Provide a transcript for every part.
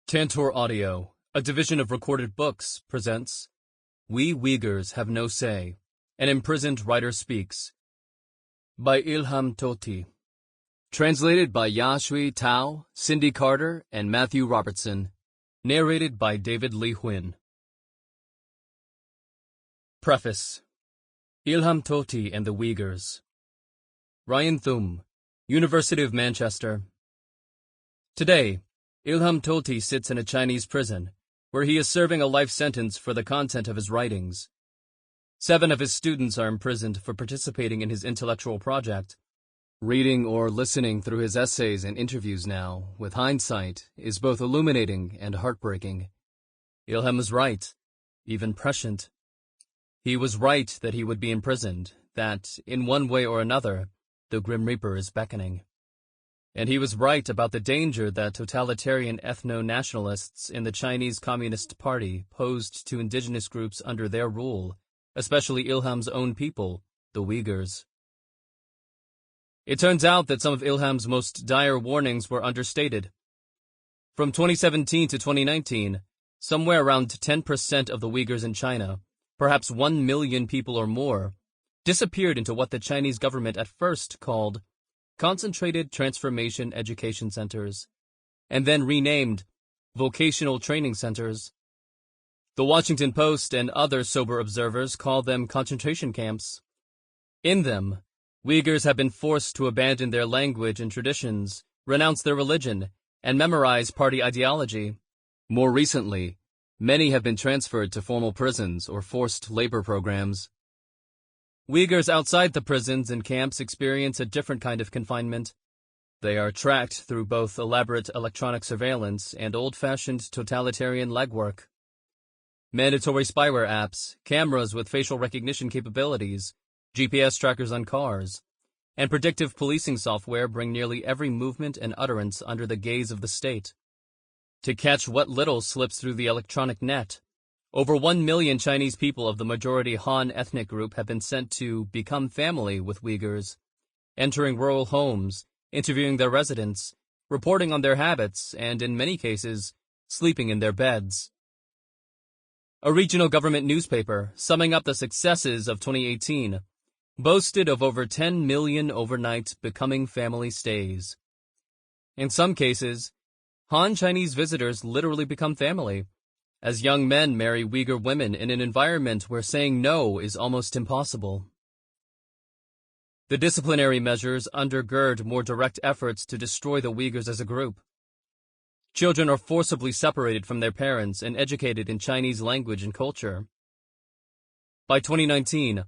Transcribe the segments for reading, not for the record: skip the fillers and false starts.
Tantor Audio, a division of Recorded Books, presents We Uyghurs Have No Say, An Imprisoned Writer Speaks, by Ilham Tohti. Translated by Yashui Tao, Cindy Carter, and Matthew Robertson. Narrated by David Lee Huynh. Preface. Ilham Tohti and the Uyghurs. Ryan Thum, University of Manchester. Today, Ilham Tohti sits in a Chinese prison, where he is serving a life sentence for the content of his writings. 7 of his students are imprisoned for participating in his intellectual project. Reading or listening through his essays and interviews now, with hindsight, is both illuminating and heartbreaking. Ilham was right, even prescient. He was right that he would be imprisoned, that, in one way or another, the Grim Reaper is beckoning. And he was right about the danger that totalitarian ethno-nationalists in the Chinese Communist Party posed to indigenous groups under their rule, especially Ilham's own people, the Uyghurs. It turns out that some of Ilham's most dire warnings were understated. From 2017 to 2019, somewhere around 10% of the Uyghurs in China, perhaps 1 million people or more, disappeared into what the Chinese government at first called Concentrated Transformation Education Centers, and then renamed Vocational Training Centers. The Washington Post and other sober observers call them concentration camps. In them, Uyghurs have been forced to abandon their language and traditions, renounce their religion, and memorize party ideology. More recently, many have been transferred to formal prisons or forced labor programs. Uyghurs outside the prisons and camps experience a different kind of confinement. They are tracked through both elaborate electronic surveillance and old-fashioned totalitarian legwork. Mandatory spyware apps, cameras with facial recognition capabilities, GPS trackers on cars, and predictive policing software bring nearly every movement and utterance under the gaze of the state. To catch what little slips through the electronic net, over 1 million Chinese people of the majority Han ethnic group have been sent to become family with Uyghurs, entering rural homes, interviewing their residents, reporting on their habits, and in many cases, sleeping in their beds. A regional government newspaper, summing up the successes of 2018, boasted of over 10 million overnight becoming family stays. In some cases, Han Chinese visitors literally become family, as young men marry Uyghur women in an environment where saying no is almost impossible. The disciplinary measures undergird more direct efforts to destroy the Uyghurs as a group. Children are forcibly separated from their parents and educated in Chinese language and culture. By 2019,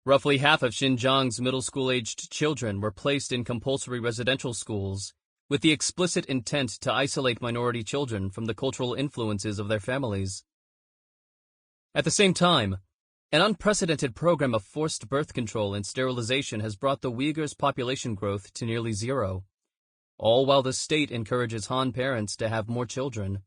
roughly half of Xinjiang's middle school-aged children were placed in compulsory residential schools, with the explicit intent to isolate minority children from the cultural influences of their families. At the same time, an unprecedented program of forced birth control and sterilization has brought the Uyghurs' population growth to nearly zero, all while the state encourages Han parents to have more children.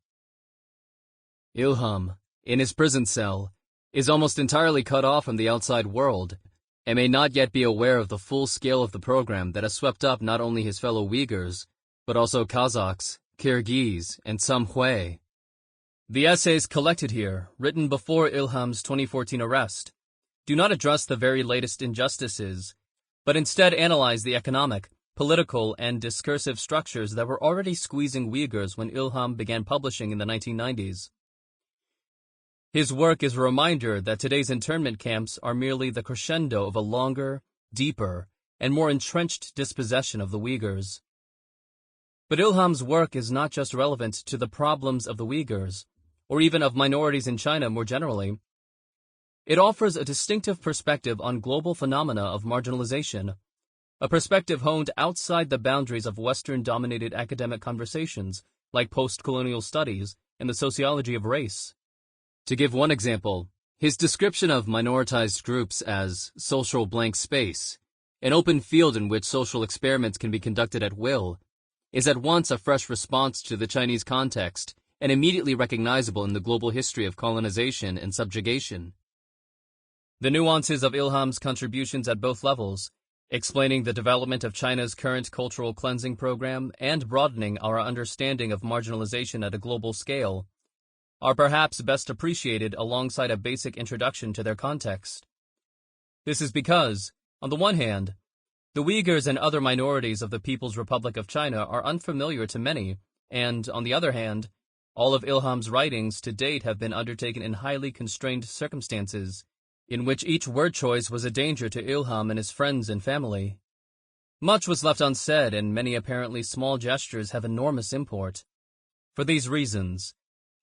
Ilham, in his prison cell, is almost entirely cut off from the outside world, and may not yet be aware of the full scale of the program that has swept up not only his fellow Uyghurs, but also Kazakhs, Kyrgyz, and some Hui. The essays collected here, written before Ilham's 2014 arrest, do not address the very latest injustices, but instead analyze the economic, political, and discursive structures that were already squeezing Uyghurs when Ilham began publishing in the 1990s. His work is a reminder that today's internment camps are merely the crescendo of a longer, deeper, and more entrenched dispossession of the Uyghurs. But Ilham's work is not just relevant to the problems of the Uyghurs, or even of minorities in China more generally. It offers a distinctive perspective on global phenomena of marginalization, a perspective honed outside the boundaries of Western-dominated academic conversations like post-colonial studies and the sociology of race. To give one example, his description of minoritized groups as social blank space, an open field in which social experiments can be conducted at will, is at once a fresh response to the Chinese context and immediately recognizable in the global history of colonization and subjugation. The nuances of Ilham's contributions at both levels, explaining the development of China's current cultural cleansing program and broadening our understanding of marginalization at a global scale, are perhaps best appreciated alongside a basic introduction to their context. This is because, on the one hand, the Uyghurs and other minorities of the People's Republic of China are unfamiliar to many, and, on the other hand, all of Ilham's writings to date have been undertaken in highly constrained circumstances, in which each word choice was a danger to Ilham and his friends and family. Much was left unsaid, and many apparently small gestures have enormous import. For these reasons,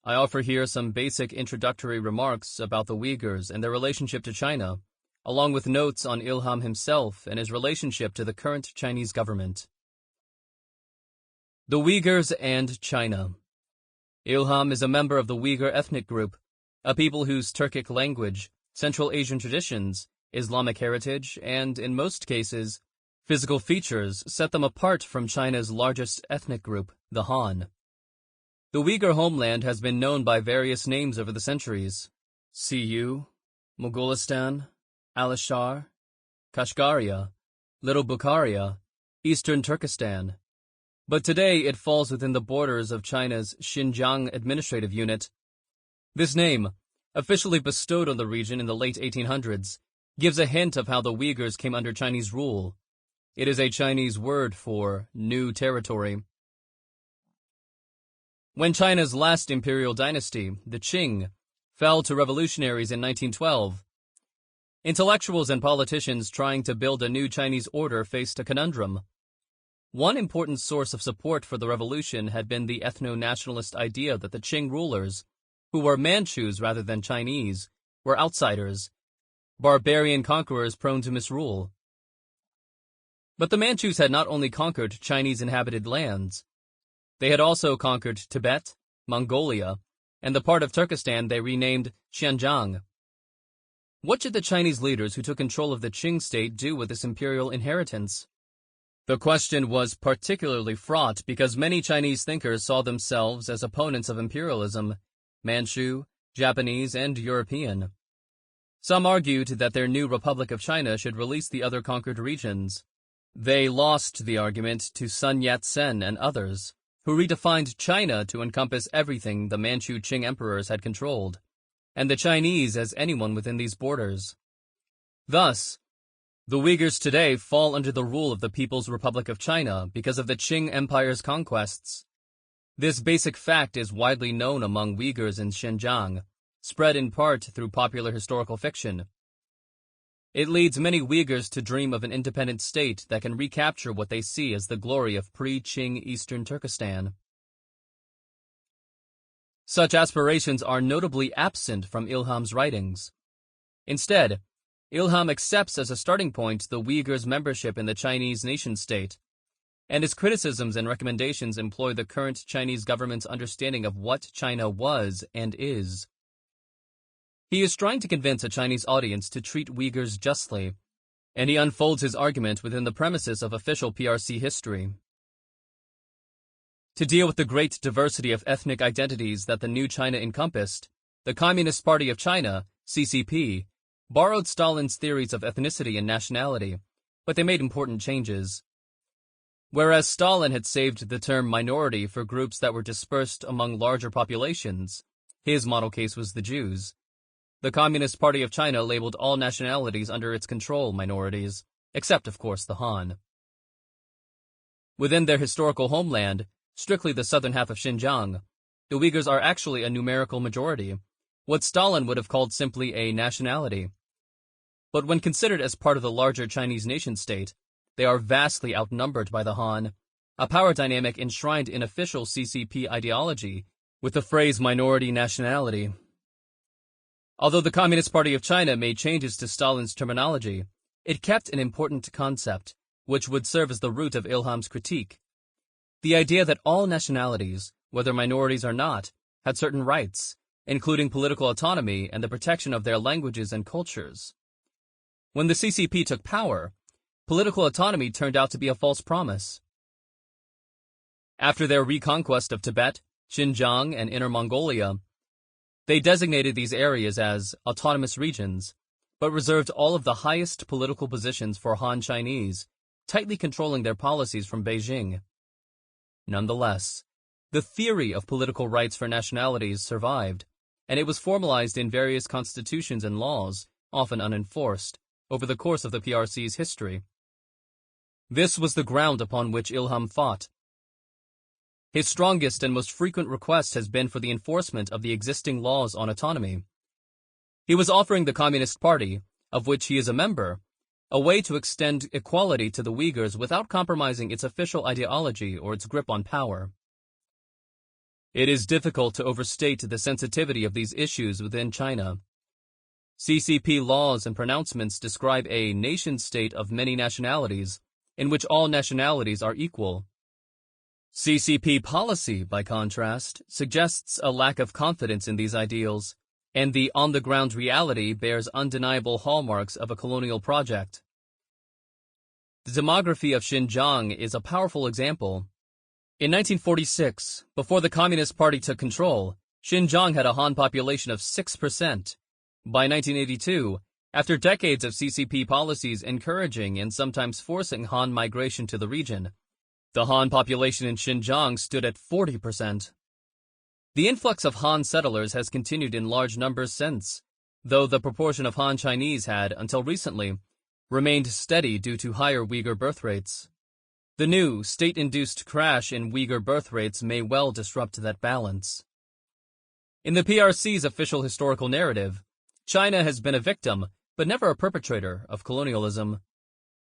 I offer here some basic introductory remarks about the Uyghurs and their relationship to China, along with notes on Ilham himself and his relationship to the current Chinese government. The Uyghurs and China. Ilham is a member of the Uyghur ethnic group, a people whose Turkic language, Central Asian traditions, Islamic heritage, and, in most cases, physical features set them apart from China's largest ethnic group, the Han. The Uyghur homeland has been known by various names over the centuries: Siyu, Mogolistan, Alishar, Kashgaria, Little Bukharia, Eastern Turkestan. But today it falls within the borders of China's Xinjiang administrative unit. This name, officially bestowed on the region in the late 1800s, gives a hint of how the Uyghurs came under Chinese rule. It is a Chinese word for new territory. When China's last imperial dynasty, the Qing, fell to revolutionaries in 1912, intellectuals and politicians trying to build a new Chinese order faced a conundrum. One important source of support for the revolution had been the ethno-nationalist idea that the Qing rulers, who were Manchus rather than Chinese, were outsiders, barbarian conquerors prone to misrule. But the Manchus had not only conquered Chinese-inhabited lands, they had also conquered Tibet, Mongolia, and the part of Turkestan they renamed Xinjiang. What should the Chinese leaders who took control of the Qing state do with this imperial inheritance? The question was particularly fraught because many Chinese thinkers saw themselves as opponents of imperialism, Manchu, Japanese, and European. Some argued that their new Republic of China should release the other conquered regions. They lost the argument to Sun Yat-sen and others, who redefined China to encompass everything the Manchu Qing emperors had controlled, and the Chinese as anyone within these borders. Thus, the Uyghurs today fall under the rule of the People's Republic of China because of the Qing Empire's conquests. This basic fact is widely known among Uyghurs in Xinjiang, spread in part through popular historical fiction. It leads many Uyghurs to dream of an independent state that can recapture what they see as the glory of pre-Qing Eastern Turkestan. Such aspirations are notably absent from Ilham's writings. Instead, Ilham accepts as a starting point the Uyghurs' membership in the Chinese nation-state, and his criticisms and recommendations employ the current Chinese government's understanding of what China was and is. He is trying to convince a Chinese audience to treat Uyghurs justly, and he unfolds his argument within the premises of official PRC history. To deal with the great diversity of ethnic identities that the new China encompassed, the Communist Party of China, CCP, borrowed Stalin's theories of ethnicity and nationality, but they made important changes. Whereas Stalin had saved the term minority for groups that were dispersed among larger populations, his model case was the Jews. The Communist Party of China labeled all nationalities under its control minorities, except, of course, the Han. Within their historical homeland, strictly the southern half of Xinjiang, the Uyghurs are actually a numerical majority, what Stalin would have called simply a nationality. But when considered as part of the larger Chinese nation-state, they are vastly outnumbered by the Han, a power dynamic enshrined in official CCP ideology with the phrase minority nationality. Although the Communist Party of China made changes to Stalin's terminology, it kept an important concept, which would serve as the root of Ilham's critique: the idea that all nationalities, whether minorities or not, had certain rights, including political autonomy and the protection of their languages and cultures. When the CCP took power, political autonomy turned out to be a false promise. After their reconquest of Tibet, Xinjiang, and Inner Mongolia, they designated these areas as autonomous regions, but reserved all of the highest political positions for Han Chinese, tightly controlling their policies from Beijing. Nonetheless, the theory of political rights for nationalities survived, and it was formalized in various constitutions and laws, often unenforced, over the course of the PRC's history. This was the ground upon which Ilham fought. His strongest and most frequent request has been for the enforcement of the existing laws on autonomy. He was offering the Communist Party, of which he is a member, a way to extend equality to the Uyghurs without compromising its official ideology or its grip on power. It is difficult to overstate the sensitivity of these issues within China. CCP laws and pronouncements describe a nation-state of many nationalities, in which all nationalities are equal. CCP policy, by contrast, suggests a lack of confidence in these ideals, and the on-the-ground reality bears undeniable hallmarks of a colonial project. The demography of Xinjiang is a powerful example. In 1946, before the Communist Party took control, Xinjiang had a Han population of 6%. By 1982, after decades of CCP policies encouraging and sometimes forcing Han migration to the region, the Han population in Xinjiang stood at 40%. The influx of Han settlers has continued in large numbers since, though the proportion of Han Chinese had, until recently, remained steady due to higher Uyghur birth rates. The new, state-induced crash in Uyghur birth rates may well disrupt that balance. In the PRC's official historical narrative, China has been a victim, but never a perpetrator, of colonialism.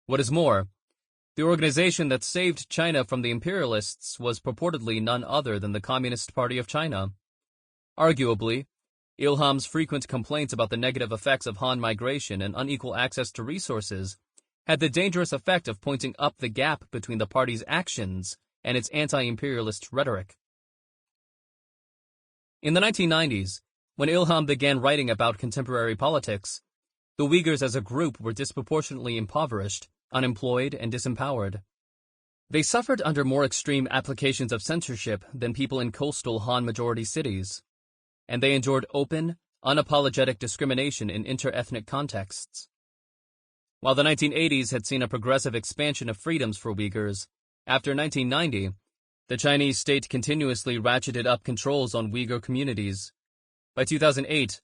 What is more, the organization that saved China from the imperialists was purportedly none other than the Communist Party of China. Arguably, Ilham's frequent complaints about the negative effects of Han migration and unequal access to resources had the dangerous effect of pointing up the gap between the party's actions and its anti-imperialist rhetoric. In the 1990s, when Ilham began writing about contemporary politics, the Uyghurs as a group were disproportionately impoverished, unemployed, and disempowered. They suffered under more extreme applications of censorship than people in coastal Han-majority cities, and they endured open, unapologetic discrimination in inter-ethnic contexts. While the 1980s had seen a progressive expansion of freedoms for Uyghurs, after 1990, the Chinese state continuously ratcheted up controls on Uyghur communities. By 2008,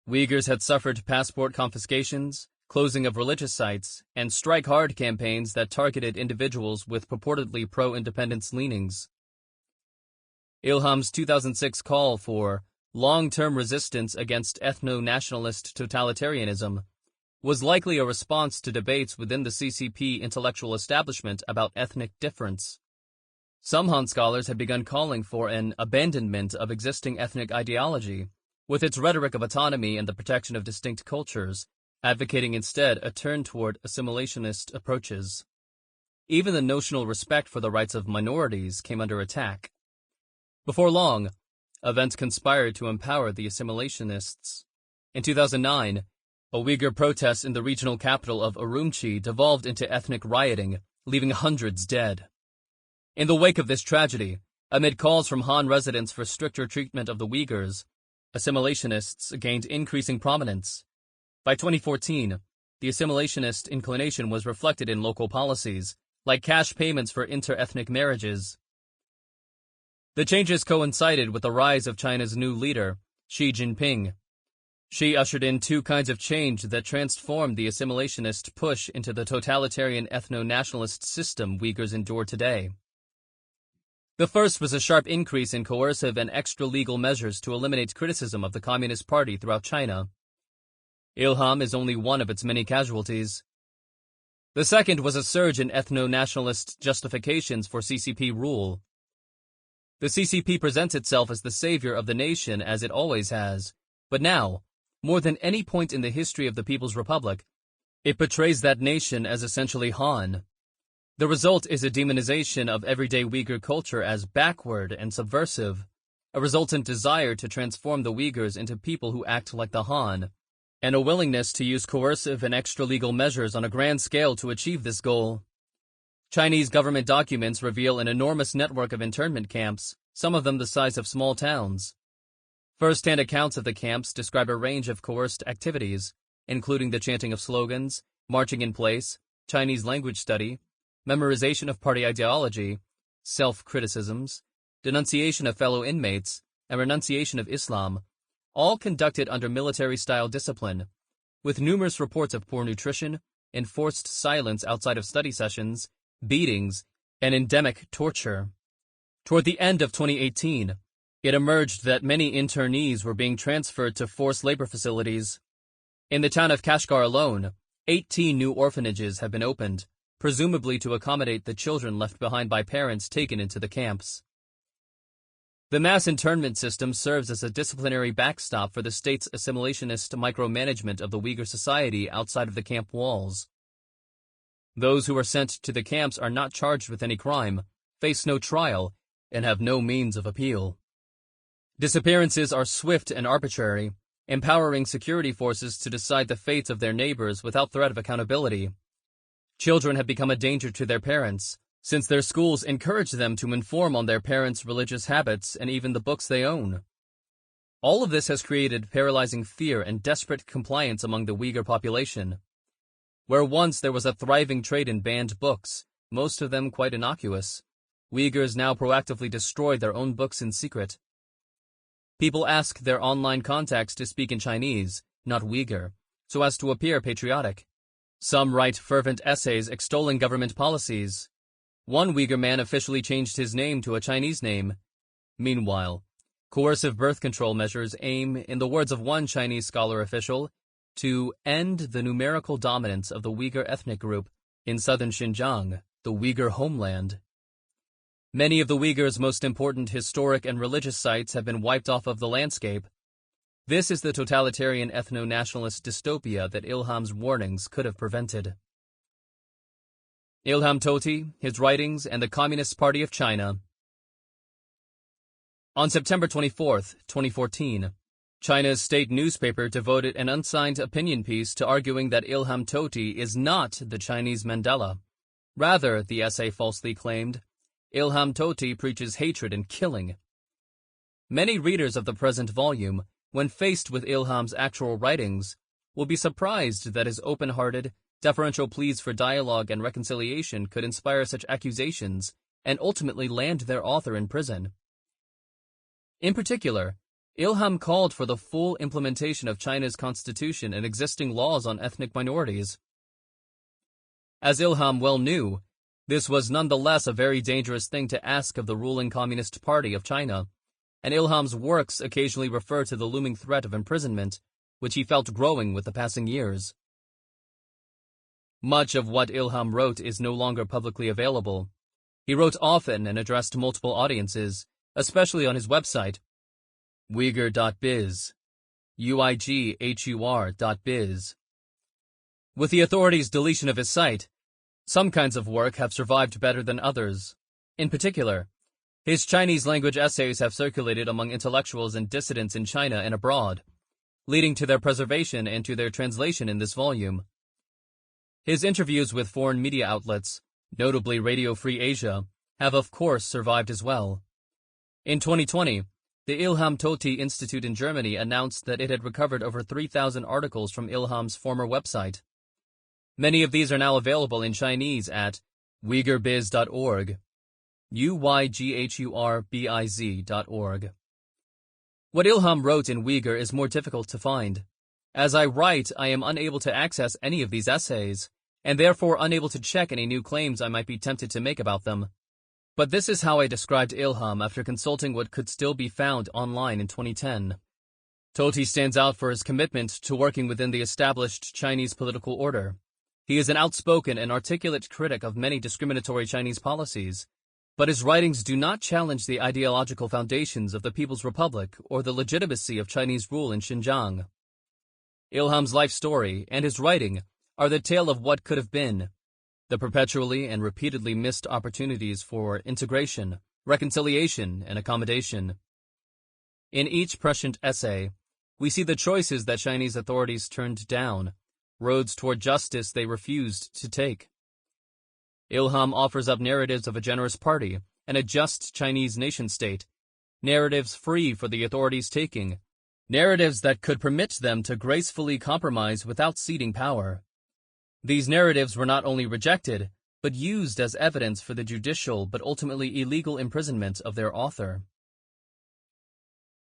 Uyghurs had suffered passport confiscations, closing of religious sites, and strike hard campaigns that targeted individuals with purportedly pro-independence leanings. Ilham's 2006 call for long-term resistance against ethno-nationalist totalitarianism was likely a response to debates within the CCP intellectual establishment about ethnic difference. Some Han scholars had begun calling for an abandonment of existing ethnic ideology, with its rhetoric of autonomy and the protection of distinct cultures, advocating instead a turn toward assimilationist approaches. Even the notional respect for the rights of minorities came under attack. Before long, events conspired to empower the assimilationists. In 2009, a Uyghur protest in the regional capital of Urumqi devolved into ethnic rioting, leaving hundreds dead. In the wake of this tragedy, amid calls from Han residents for stricter treatment of the Uyghurs, assimilationists gained increasing prominence. By 2014, the assimilationist inclination was reflected in local policies, like cash payments for inter-ethnic marriages. The changes coincided with the rise of China's new leader, Xi Jinping. Xi ushered in two kinds of change that transformed the assimilationist push into the totalitarian ethno-nationalist system Uyghurs endure today. The first was a sharp increase in coercive and extra-legal measures to eliminate criticism of the Communist Party throughout China. Ilham is only one of its many casualties. The second was a surge in ethno-nationalist justifications for CCP rule. The CCP presents itself as the savior of the nation as it always has, but now, more than any point in the history of the People's Republic, it portrays that nation as essentially Han. The result is a demonization of everyday Uyghur culture as backward and subversive, a resultant desire to transform the Uyghurs into people who act like the Han, and a willingness to use coercive and extra-legal measures on a grand scale to achieve this goal. Chinese government documents reveal an enormous network of internment camps, some of them the size of small towns. First-hand accounts of the camps describe a range of coerced activities, including the chanting of slogans, marching in place, Chinese language study, memorization of party ideology, self-criticisms, denunciation of fellow inmates, and renunciation of Islam, all conducted under military-style discipline, with numerous reports of poor nutrition, enforced silence outside of study sessions, beatings, and endemic torture. Toward the end of 2018, it emerged that many internees were being transferred to forced labor facilities. In the town of Kashgar alone, 18 new orphanages have been opened, presumably to accommodate the children left behind by parents taken into the camps. The mass internment system serves as a disciplinary backstop for the state's assimilationist micromanagement of the Uyghur society outside of the camp walls. Those who are sent to the camps are not charged with any crime, face no trial, and have no means of appeal. Disappearances are swift and arbitrary, empowering security forces to decide the fates of their neighbors without threat of accountability. Children have become a danger to their parents, since their schools encourage them to inform on their parents' religious habits and even the books they own. All of this has created paralyzing fear and desperate compliance among the Uyghur population. Where once there was a thriving trade in banned books, most of them quite innocuous, Uyghurs now proactively destroy their own books in secret. People ask their online contacts to speak in Chinese, not Uyghur, so as to appear patriotic. Some write fervent essays extolling government policies. One Uyghur man officially changed his name to a Chinese name. Meanwhile, coercive birth control measures aim, in the words of one Chinese scholar official, to end the numerical dominance of the Uyghur ethnic group in southern Xinjiang, the Uyghur homeland. Many of the Uyghurs' most important historic and religious sites have been wiped off of the landscape. This is the totalitarian ethno-nationalist dystopia that Ilham's warnings could have prevented. Ilham Tohti, his writings, and the Communist Party of China. On September 24, 2014, China's state newspaper devoted an unsigned opinion piece to arguing that Ilham Tohti is not the Chinese Mandela. Rather, the essay falsely claimed, Ilham Tohti preaches hatred and killing. Many readers of the present volume, when faced with Ilham's actual writings, will be surprised that his open-hearted, deferential pleas for dialogue and reconciliation could inspire such accusations and ultimately land their author in prison. In particular, Ilham called for the full implementation of China's constitution and existing laws on ethnic minorities. As Ilham well knew, this was nonetheless a very dangerous thing to ask of the ruling Communist Party of China, and Ilham's works occasionally refer to the looming threat of imprisonment, which he felt growing with the passing years. Much of what Ilham wrote is no longer publicly available. He wrote often and addressed multiple audiences, especially on his website, Uyghur.biz, UIGHUR.biz. With the authorities' deletion of his site, some kinds of work have survived better than others. In particular, his Chinese-language essays have circulated among intellectuals and dissidents in China and abroad, leading to their preservation and to their translation in this volume. His interviews with foreign media outlets, notably Radio Free Asia, have of course survived as well. In 2020, the Ilham Tohti Institute in Germany announced that it had recovered over 3,000 articles from Ilham's former website. Many of these are now available in Chinese at Uyghurbiz.org, UYGHURBIZ.org. What Ilham wrote in Uyghur is more difficult to find. As I write, I am unable to access any of these essays, and therefore unable to check any new claims I might be tempted to make about them. But this is how I described Ilham after consulting what could still be found online in 2010. Tohti stands out for his commitment to working within the established Chinese political order. He is an outspoken and articulate critic of many discriminatory Chinese policies, but his writings do not challenge the ideological foundations of the People's Republic or the legitimacy of Chinese rule in Xinjiang. Ilham's life story and his writing are the tale of what could have been, the perpetually and repeatedly missed opportunities for integration, reconciliation, and accommodation. In each prescient essay, we see the choices that Chinese authorities turned down, roads toward justice they refused to take. Ilham offers up narratives of a generous party and a just Chinese nation-state, narratives free for the authorities' taking, narratives that could permit them to gracefully compromise without ceding power. These narratives were not only rejected, but used as evidence for the judicial but ultimately illegal imprisonment of their author.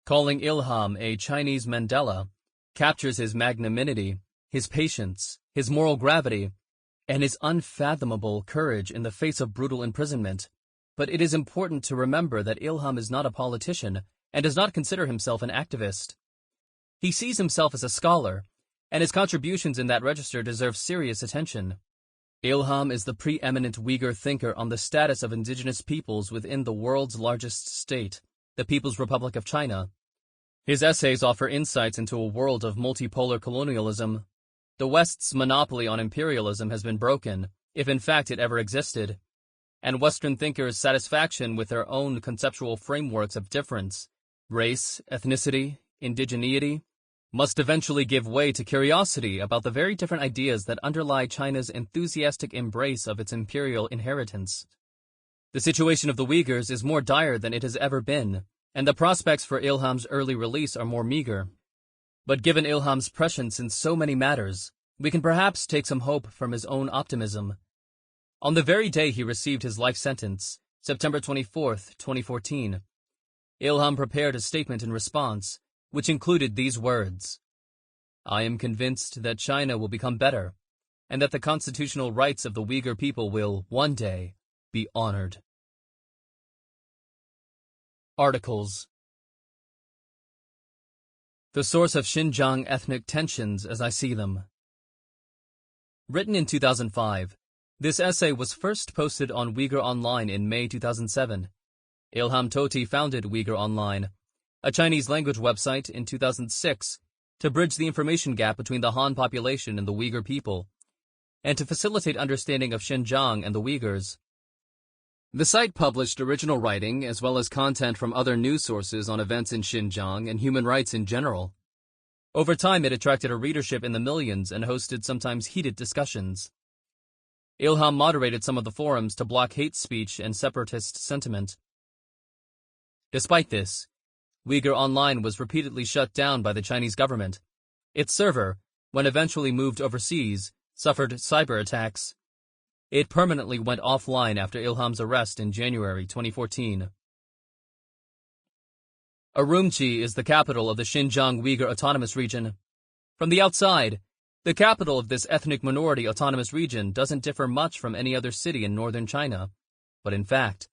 Calling Ilham a Chinese Mandela captures his magnanimity, his patience, his moral gravity, and his unfathomable courage in the face of brutal imprisonment. But it is important to remember that Ilham is not a politician and does not consider himself an activist. He sees himself as a scholar, and his contributions in that register deserve serious attention. Ilham is the preeminent Uyghur thinker on the status of indigenous peoples within the world's largest state, the People's Republic of China. His essays offer insights into a world of multipolar colonialism. The West's monopoly on imperialism has been broken, if in fact it ever existed, and Western thinkers' satisfaction with their own conceptual frameworks of difference, race, ethnicity, indigeneity, must eventually give way to curiosity about the very different ideas that underlie China's enthusiastic embrace of its imperial inheritance. The situation of the Uyghurs is more dire than it has ever been, and the prospects for Ilham's early release are more meager. But given Ilham's prescience in so many matters, we can perhaps take some hope from his own optimism. On the very day he received his life sentence, September 24, 2014, Ilham prepared a statement in response, which included these words: "I am convinced that China will become better, and that the constitutional rights of the Uyghur people will, one day, be honored." Articles. The source of Xinjiang ethnic tensions as I see them. Written in 2005, this essay was first posted on Uyghur Online in May 2007. Ilham Tohti founded Uyghur Online, a Chinese-language website, in 2006 to bridge the information gap between the Han population and the Uyghur people, and to facilitate understanding of Xinjiang and the Uyghurs. The site published original writing as well as content from other news sources on events in Xinjiang and human rights in general. Over time, it attracted a readership in the millions and hosted sometimes heated discussions. Ilham moderated some of the forums to block hate speech and separatist sentiment. Despite this, Uyghur Online was repeatedly shut down by the Chinese government. Its server, when eventually moved overseas, suffered cyber attacks. It permanently went offline after Ilham's arrest in January 2014. Urumqi is the capital of the Xinjiang Uyghur Autonomous Region. From the outside, the capital of this ethnic minority autonomous region doesn't differ much from any other city in northern China. But in fact,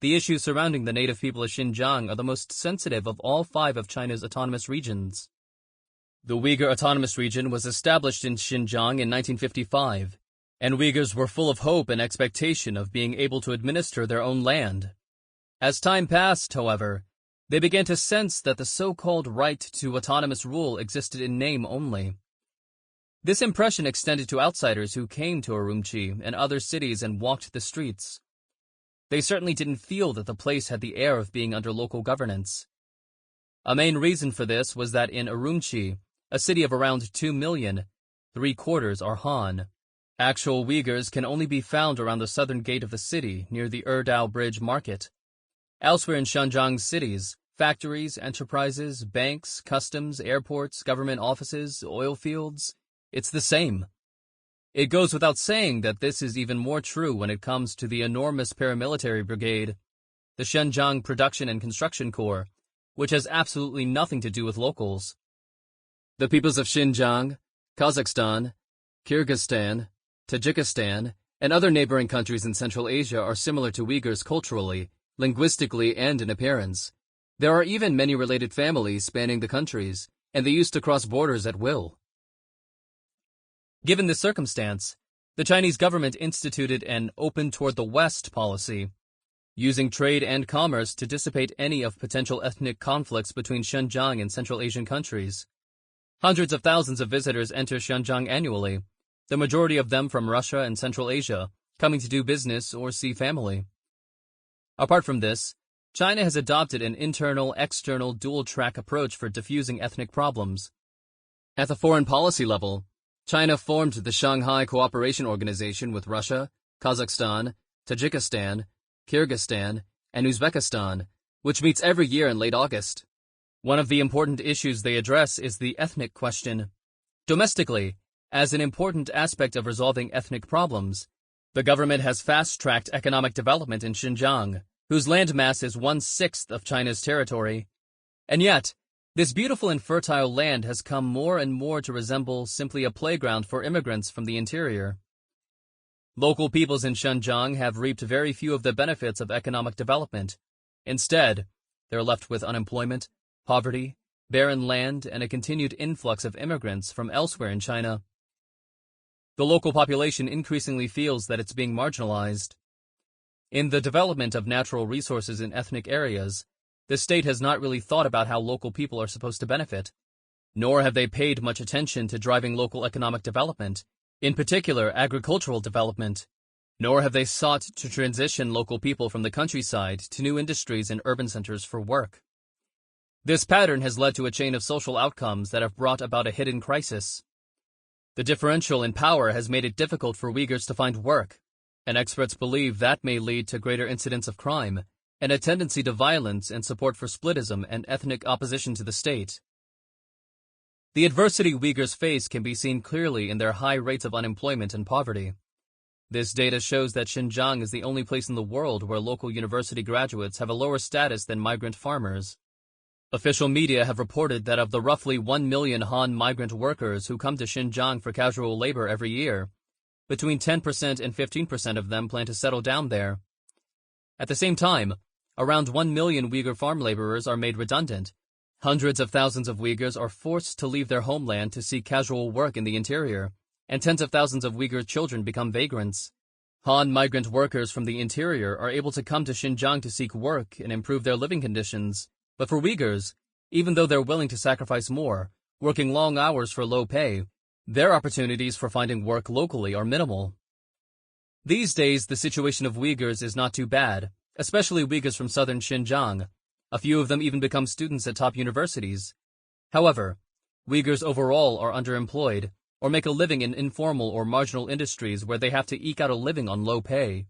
the issues surrounding the native people of Xinjiang are the most sensitive of all 5 of China's autonomous regions. The Uyghur Autonomous Region was established in Xinjiang in 1955, and Uyghurs were full of hope and expectation of being able to administer their own land. As time passed, however, they began to sense that the so-called right to autonomous rule existed in name only. This impression extended to outsiders who came to Urumqi and other cities and walked the streets. They certainly didn't feel that the place had the air of being under local governance. A main reason for this was that in Urumqi, a city of around 2 million, 3/4 are Han. Actual Uyghurs can only be found around the southern gate of the city near the Erdao Bridge Market. Elsewhere in Xinjiang's cities, factories, enterprises, banks, customs, airports, government offices, oil fields, it's the same. It goes without saying that this is even more true when it comes to the enormous paramilitary brigade, the Xinjiang Production and Construction Corps, which has absolutely nothing to do with locals. The peoples of Xinjiang, Kazakhstan, Kyrgyzstan, Tajikistan, and other neighboring countries in Central Asia are similar to Uyghurs culturally, linguistically, and in appearance. There are even many related families spanning the countries, and they used to cross borders at will. Given this circumstance, the Chinese government instituted an open toward the West policy, using trade and commerce to dissipate any of potential ethnic conflicts between Xinjiang and Central Asian countries. Hundreds of thousands of visitors enter Xinjiang annually, the majority of them from Russia and Central Asia, coming to do business or see family. Apart from this, China has adopted an internal-external dual-track approach for diffusing ethnic problems. At the foreign policy level, China formed the Shanghai Cooperation Organization with Russia, Kazakhstan, Tajikistan, Kyrgyzstan, and Uzbekistan, which meets every year in late August. One of the important issues they address is the ethnic question. Domestically, as an important aspect of resolving ethnic problems, the government has fast-tracked economic development in Xinjiang, whose landmass is 1/6 of China's territory. And yet, this beautiful and fertile land has come more and more to resemble simply a playground for immigrants from the interior. Local peoples in Xinjiang have reaped very few of the benefits of economic development. Instead, they're left with unemployment, poverty, barren land, and a continued influx of immigrants from elsewhere in China. The local population increasingly feels that it's being marginalized. In the development of natural resources in ethnic areas, the state has not really thought about how local people are supposed to benefit, nor have they paid much attention to driving local economic development, in particular agricultural development, nor have they sought to transition local people from the countryside to new industries and urban centers for work. This pattern has led to a chain of social outcomes that have brought about a hidden crisis. The differential in power has made it difficult for Uyghurs to find work, and experts believe that may lead to greater incidents of crime and a tendency to violence and support for splitism and ethnic opposition to the state. The adversity Uyghurs face can be seen clearly in their high rates of unemployment and poverty. This data shows that Xinjiang is the only place in the world where local university graduates have a lower status than migrant farmers. Official media have reported that of the roughly 1 million Han migrant workers who come to Xinjiang for casual labor every year, between 10% and 15% of them plan to settle down there. At the same time, around 1 million Uyghur farm laborers are made redundant. Hundreds of thousands of Uyghurs are forced to leave their homeland to seek casual work in the interior, and tens of thousands of Uyghur children become vagrants. Han migrant workers from the interior are able to come to Xinjiang to seek work and improve their living conditions. But for Uyghurs, even though they're willing to sacrifice more, working long hours for low pay, their opportunities for finding work locally are minimal. These days, the situation of Uyghurs is not too bad, especially Uyghurs from southern Xinjiang. A few of them even become students at top universities. However, Uyghurs overall are underemployed, or make a living in informal or marginal industries where they have to eke out a living on low pay.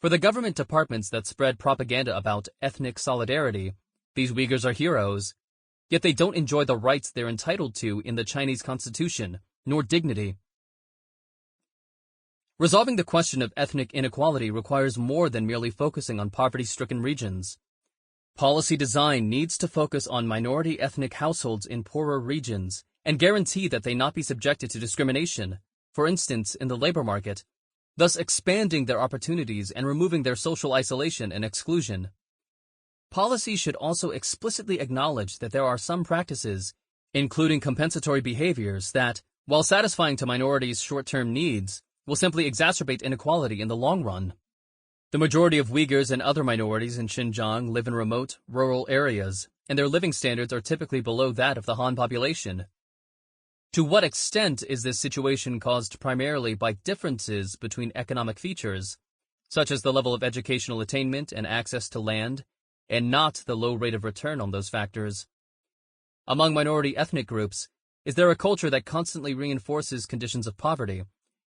For the government departments that spread propaganda about ethnic solidarity, these Uyghurs are heroes, yet they don't enjoy the rights they're entitled to in the Chinese constitution, nor dignity. Resolving the question of ethnic inequality requires more than merely focusing on poverty-stricken regions. Policy design needs to focus on minority ethnic households in poorer regions and guarantee that they not be subjected to discrimination, for instance, in the labor market, thus expanding their opportunities and removing their social isolation and exclusion. Policy should also explicitly acknowledge that there are some practices, including compensatory behaviors, that, while satisfying to minorities' short-term needs, will simply exacerbate inequality in the long run. The majority of Uyghurs and other minorities in Xinjiang live in remote, rural areas, and their living standards are typically below that of the Han population. To what extent is this situation caused primarily by differences between economic features, such as the level of educational attainment and access to land, and not the low rate of return on those factors? Among minority ethnic groups, is there a culture that constantly reinforces conditions of poverty,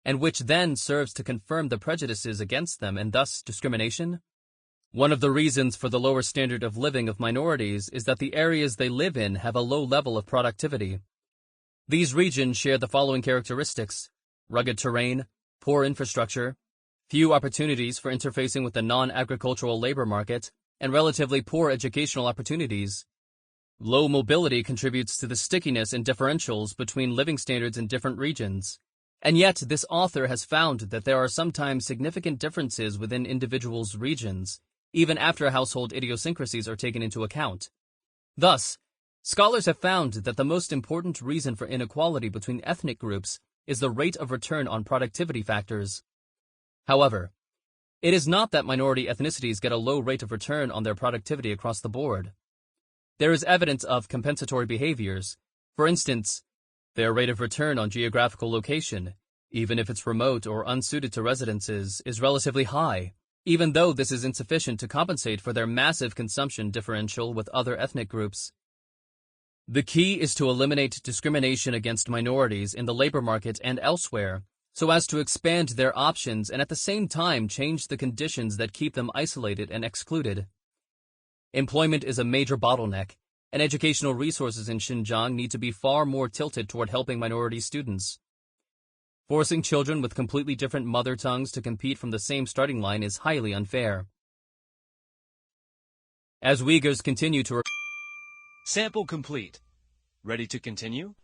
and which then serves to confirm the prejudices against them and thus discrimination? One of the reasons for the lower standard of living of minorities is that the areas they live in have a low level of productivity. These regions share the following characteristics: rugged terrain, poor infrastructure, few opportunities for interfacing with the non-agricultural labor market, and relatively poor educational opportunities. Low mobility contributes to the stickiness and differentials between living standards in different regions. And yet, this author has found that there are sometimes significant differences within individuals' regions, even after household idiosyncrasies are taken into account. Thus, scholars have found that the most important reason for inequality between ethnic groups is the rate of return on productivity factors. However, it is not that minority ethnicities get a low rate of return on their productivity across the board. There is evidence of compensatory behaviors. For instance, their rate of return on geographical location, even if it's remote or unsuited to residences, is relatively high, even though this is insufficient to compensate for their massive consumption differential with other ethnic groups. The key is to eliminate discrimination against minorities in the labor market and elsewhere, so as to expand their options and at the same time change the conditions that keep them isolated and excluded. Employment is a major bottleneck, and educational resources in Xinjiang need to be far more tilted toward helping minority students. Forcing children with completely different mother tongues to compete from the same starting line is highly unfair. As Uyghurs continue to... Sample complete. Ready to continue?